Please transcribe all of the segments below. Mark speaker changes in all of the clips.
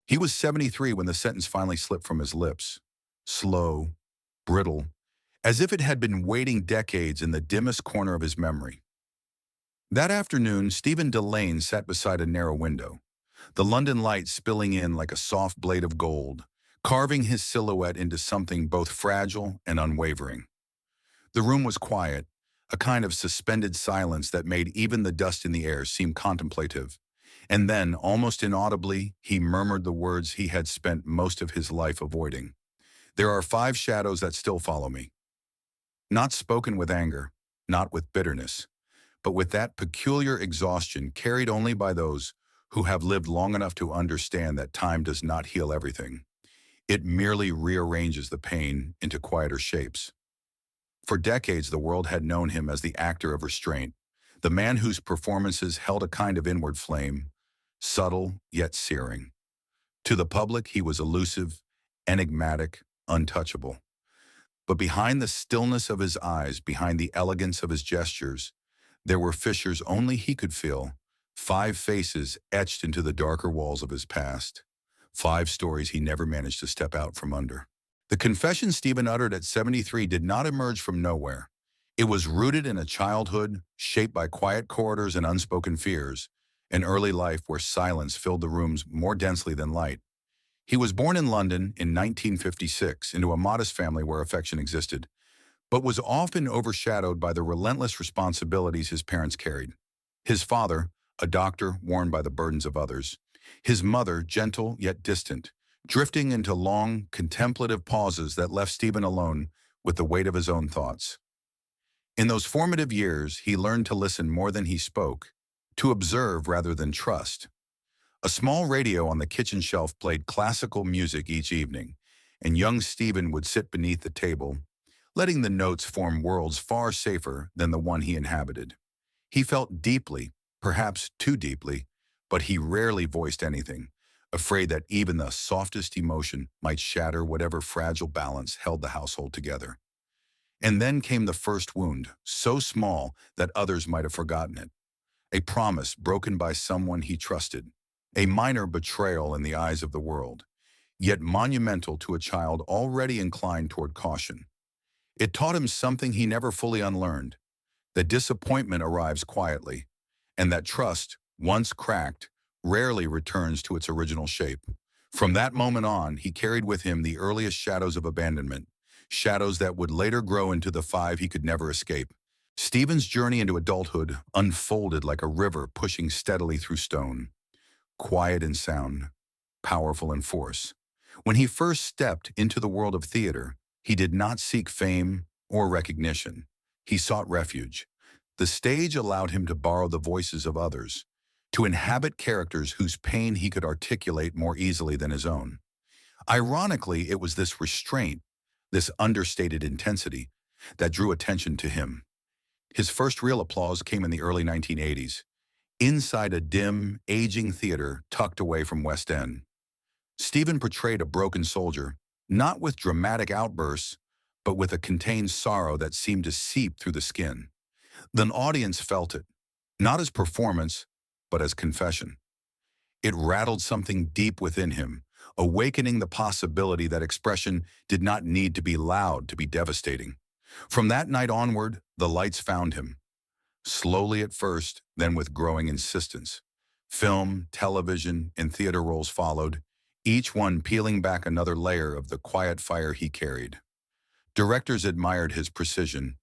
Speaker 1: He was 73 when the sentence finally slipped from his lips. Slow, brittle, as if it had been waiting decades in the dimmest corner of his memory. That afternoon, Stephen Dillane sat beside a narrow window, the London light spilling in like a soft blade of gold, carving his silhouette into something both fragile and unwavering. The room was quiet, a kind of suspended silence that made even the dust in the air seem contemplative. And then, almost inaudibly, he murmured the words he had spent most of his life avoiding. "There are 5 shadows that still follow me." Not spoken with anger, not with bitterness, but with that peculiar exhaustion carried only by those who have lived long enough to understand that time does not heal everything. It merely rearranges the pain into quieter shapes. For decades, the world had known him as the actor of restraint, the man whose performances held a kind of inward flame, subtle yet searing. To the public, he was elusive, enigmatic, untouchable. But behind the stillness of his eyes, behind the elegance of his gestures, there were fissures only he could feel, 5 faces etched into the darker walls of his past, 5 stories he never managed to step out from under. The confession Stephen uttered at 73 did not emerge from nowhere. It was rooted in a childhood shaped by quiet corridors and unspoken fears, an early life where silence filled the rooms more densely than light. He was born in London in 1956 into a modest family where affection existed, but was often overshadowed by the relentless responsibilities his parents carried. His father, a doctor worn by the burdens of others. His mother, gentle yet distant, drifting into long, contemplative pauses that left Stephen alone with the weight of his own thoughts. In those formative years, he learned to listen more than he spoke, to observe rather than trust. A small radio on the kitchen shelf played classical music each evening, and young Stephen would sit beneath the table, letting the notes form worlds far safer than the one he inhabited. He felt deeply, perhaps too deeply, but he rarely voiced anything, afraid that even the softest emotion might shatter whatever fragile balance held the household together. And then came the first wound, so small that others might have forgotten it. A promise broken by someone he trusted, a minor betrayal in the eyes of the world, yet monumental to a child already inclined toward caution. It taught him something he never fully unlearned, that disappointment arrives quietly, and that trust, once cracked, rarely returns to its original shape. From that moment on, he carried with him the earliest shadows of abandonment, shadows that would later grow into the 5 he could never escape. Stephen's journey into adulthood unfolded like a river pushing steadily through stone, quiet in sound, powerful in force. When he first stepped into the world of theater, he did not seek fame or recognition. He sought refuge. The stage allowed him to borrow the voices of others, to inhabit characters whose pain he could articulate more easily than his own. Ironically, it was this restraint, this understated intensity, that drew attention to him. His first real applause came in the early 1980s, inside a dim, aging theater tucked away from West End. Stephen portrayed a broken soldier, not with dramatic outbursts, but with a contained sorrow that seemed to seep through the skin. The audience felt it, not as performance, but as confession. It rattled something deep within him, awakening the possibility that expression did not need to be loud to be devastating. From that night onward, the lights found him. Slowly at first, then with growing insistence. Film, television, and theater roles followed, each one peeling back another layer of the quiet fire he carried. Directors admired his precision.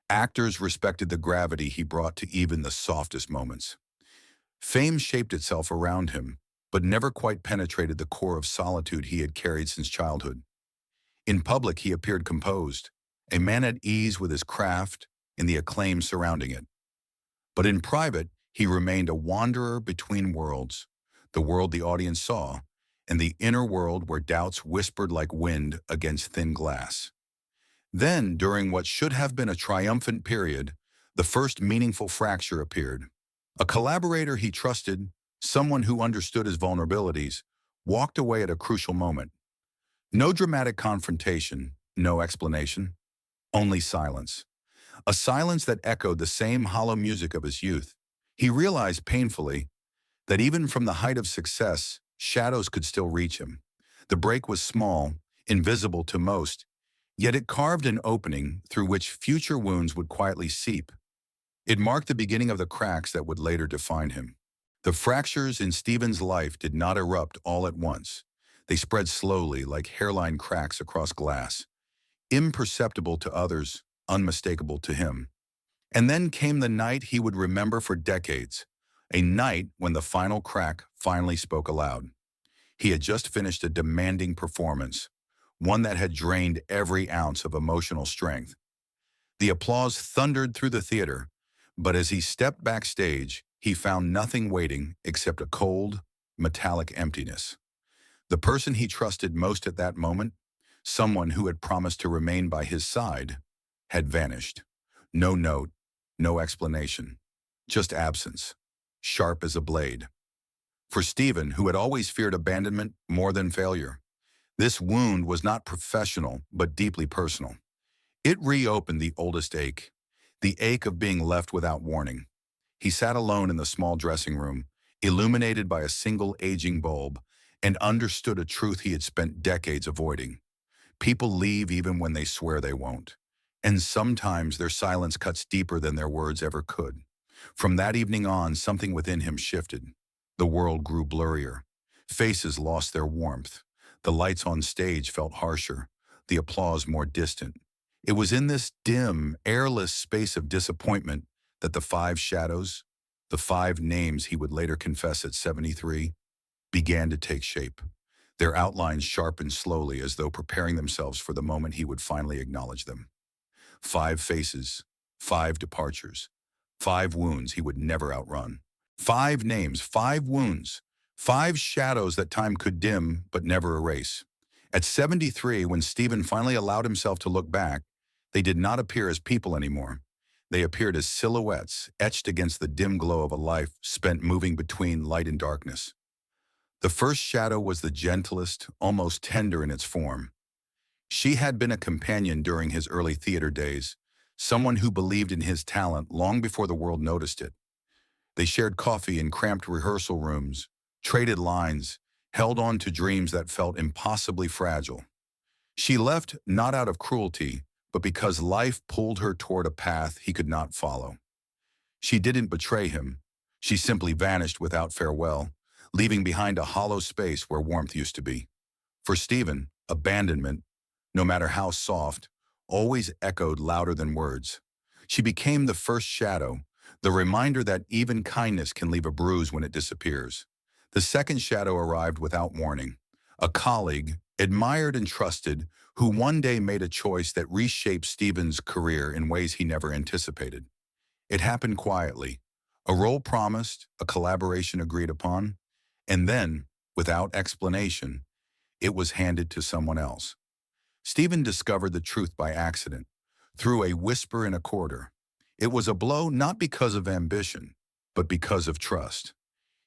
Speaker 1: Actors respected the gravity he brought to even the softest moments. Fame shaped itself around him, but never quite penetrated the core of solitude he had carried since childhood. In public, he appeared composed, a man at ease with his craft and the acclaim surrounding it. But in private, he remained a wanderer between worlds, the world the audience saw, and the inner world where doubts whispered like wind against thin glass. Then, during what should have been a triumphant period, the first meaningful fracture appeared. A collaborator he trusted, someone who understood his vulnerabilities, walked away at a crucial moment. No dramatic confrontation, no explanation, only silence. A silence that echoed the same hollow music of his youth. He realized painfully that even from the height of success, shadows could still reach him. The break was small, invisible to most, yet it carved an opening through which future wounds would quietly seep. It marked the beginning of the cracks that would later define him. The fractures in Stephen's life did not erupt all at once. They spread slowly like hairline cracks across glass, imperceptible to others, unmistakable to him. And then came the night he would remember for decades, a night when the final crack finally spoke aloud. He had just finished a demanding performance, one that had drained every ounce of emotional strength. The applause thundered through the theater, but as he stepped backstage, he found nothing waiting except a cold, metallic emptiness. The person he trusted most at that moment, someone who had promised to remain by his side, had vanished. No note, no explanation, just absence, sharp as a blade. For Stephen, who had always feared abandonment more than failure, this wound was not professional but deeply personal. It reopened the oldest ache, the ache of being left without warning. He sat alone in the small dressing room, illuminated by a single aging bulb, and understood a truth he had spent decades avoiding. People leave even when they swear they won't. And sometimes their silence cuts deeper than their words ever could. From that evening on, something within him shifted. The world grew blurrier. Faces lost their warmth. The lights on stage felt harsher, the applause more distant. It was in this dim, airless space of disappointment that the five shadows, the five names he would later confess at 73, began to take shape. Their outlines sharpened slowly as though preparing themselves for the moment he would finally acknowledge them. 5 faces, 5 departures, 5 wounds he would never outrun. 5 names, 5 wounds, 5 shadows that time could dim but never erase. At 73, when Stephen finally allowed himself to look back, they did not appear as people anymore. They appeared as silhouettes etched against the dim glow of a life spent moving between light and darkness. The first shadow was the gentlest, almost tender in its form. She had been a companion during his early theater days, someone who believed in his talent long before the world noticed it. They shared coffee in cramped rehearsal rooms, traded lines, held on to dreams that felt impossibly fragile. She left not out of cruelty, but because life pulled her toward a path he could not follow. She didn't betray him. She simply vanished without farewell, leaving behind a hollow space where warmth used to be. For Stephen, abandonment, no matter how soft, always echoed louder than words. She became the first shadow, the reminder that even kindness can leave a bruise when it disappears. The second shadow arrived without warning, a colleague, admired and trusted, who one day made a choice that reshaped Stephen's career in ways he never anticipated. It happened quietly, a role promised, a collaboration agreed upon, and then, without explanation, it was handed to someone else. Stephen discovered the truth by accident, through a whisper in a corridor. It was a blow not because of ambition, but because of trust.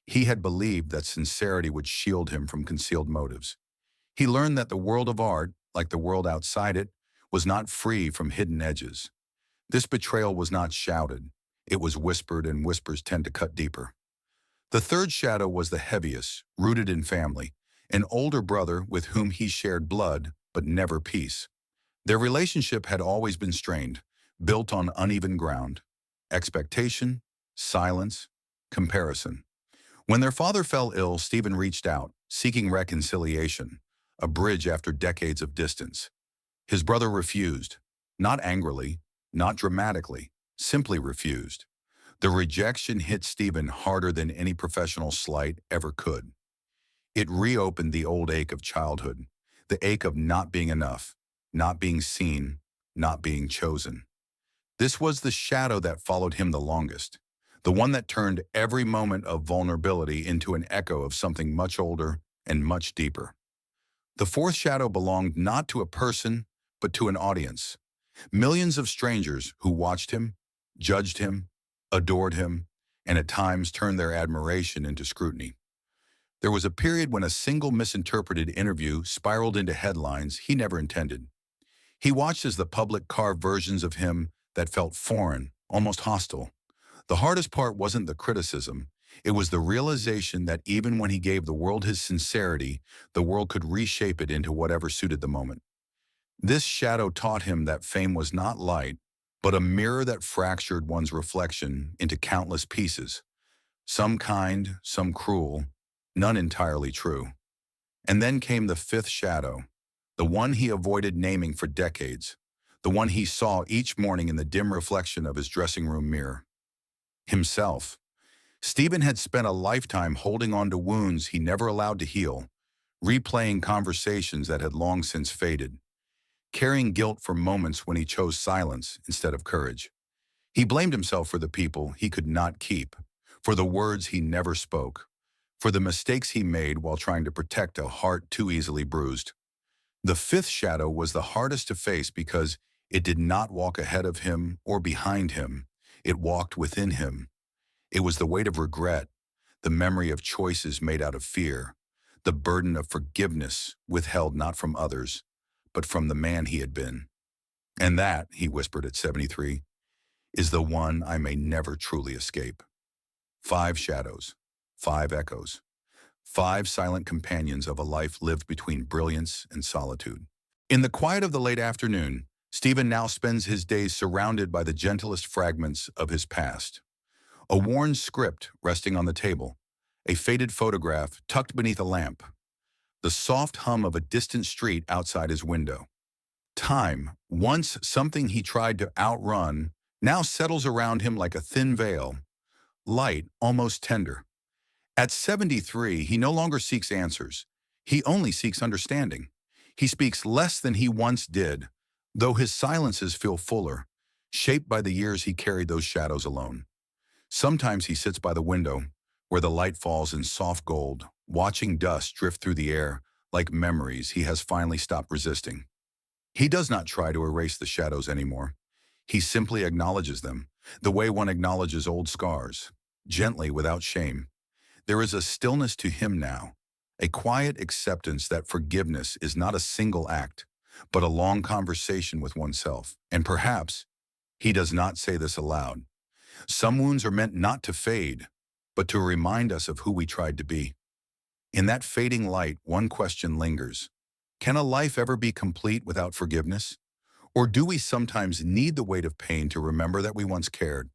Speaker 1: He had believed that sincerity would shield him from concealed motives. He learned that the world of art, like the world outside it, was not free from hidden edges. This betrayal was not shouted. It was whispered, and whispers tend to cut deeper. The third shadow was the heaviest, rooted in family, an older brother with whom he shared blood, but never peace. Their relationship had always been strained, built on uneven ground. Expectation, silence, comparison. When their father fell ill, Stephen reached out, seeking reconciliation, a bridge after decades of distance. His brother refused, not angrily, not dramatically, simply refused. The rejection hit Stephen harder than any professional slight ever could. It reopened the old ache of childhood, the ache of not being enough, not being seen, not being chosen. This was the shadow that followed him the longest, the one that turned every moment of vulnerability into an echo of something much older and much deeper. The fourth shadow belonged not to a person, but to an audience. Millions of strangers who watched him, judged him, adored him, and at times turned their admiration into scrutiny. There was a period when a single misinterpreted interview spiraled into headlines he never intended. He watched as the public carved versions of him that felt foreign, almost hostile. The hardest part wasn't the criticism. It was the realization that even when he gave the world his sincerity, the world could reshape it into whatever suited the moment. This shadow taught him that fame was not light, but a mirror that fractured one's reflection into countless pieces, some kind, some cruel, none entirely true. And then came the fifth shadow, the one he avoided naming for decades, the one he saw each morning in the dim reflection of his dressing room mirror. Himself. Stephen had spent a lifetime holding on to wounds he never allowed to heal, replaying conversations that had long since faded, carrying guilt for moments when he chose silence instead of courage. He blamed himself for the people he could not keep, for the words he never spoke, for the mistakes he made while trying to protect a heart too easily bruised. The fifth shadow was the hardest to face because it did not walk ahead of him or behind him. It walked within him. It was the weight of regret, the memory of choices made out of fear, the burden of forgiveness withheld not from others, but from the man he had been. And that, he whispered at 73, is the one I may never truly escape. 5 shadows, 5 echoes, 5 silent companions of a life lived between brilliance and solitude. In the quiet of the late afternoon, Stephen now spends his days surrounded by the gentlest fragments of his past. A worn script resting on the table, a faded photograph tucked beneath a lamp, the soft hum of a distant street outside his window. Time, once something he tried to outrun, now settles around him like a thin veil, light, almost tender. At 73, he no longer seeks answers. He only seeks understanding. He speaks less than he once did, though his silences feel fuller, shaped by the years he carried those shadows alone. Sometimes he sits by the window, where the light falls in soft gold, watching dust drift through the air like memories he has finally stopped resisting. He does not try to erase the shadows anymore. He simply acknowledges them, the way one acknowledges old scars, gently without shame. There is a stillness to him now, a quiet acceptance that forgiveness is not a single act, but a long conversation with oneself. And perhaps he does not say this aloud. Some wounds are meant not to fade, but to remind us of who we tried to be. In that fading light, one question lingers. Can a life ever be complete without forgiveness? Or do we sometimes need the weight of pain to remember that we once cared?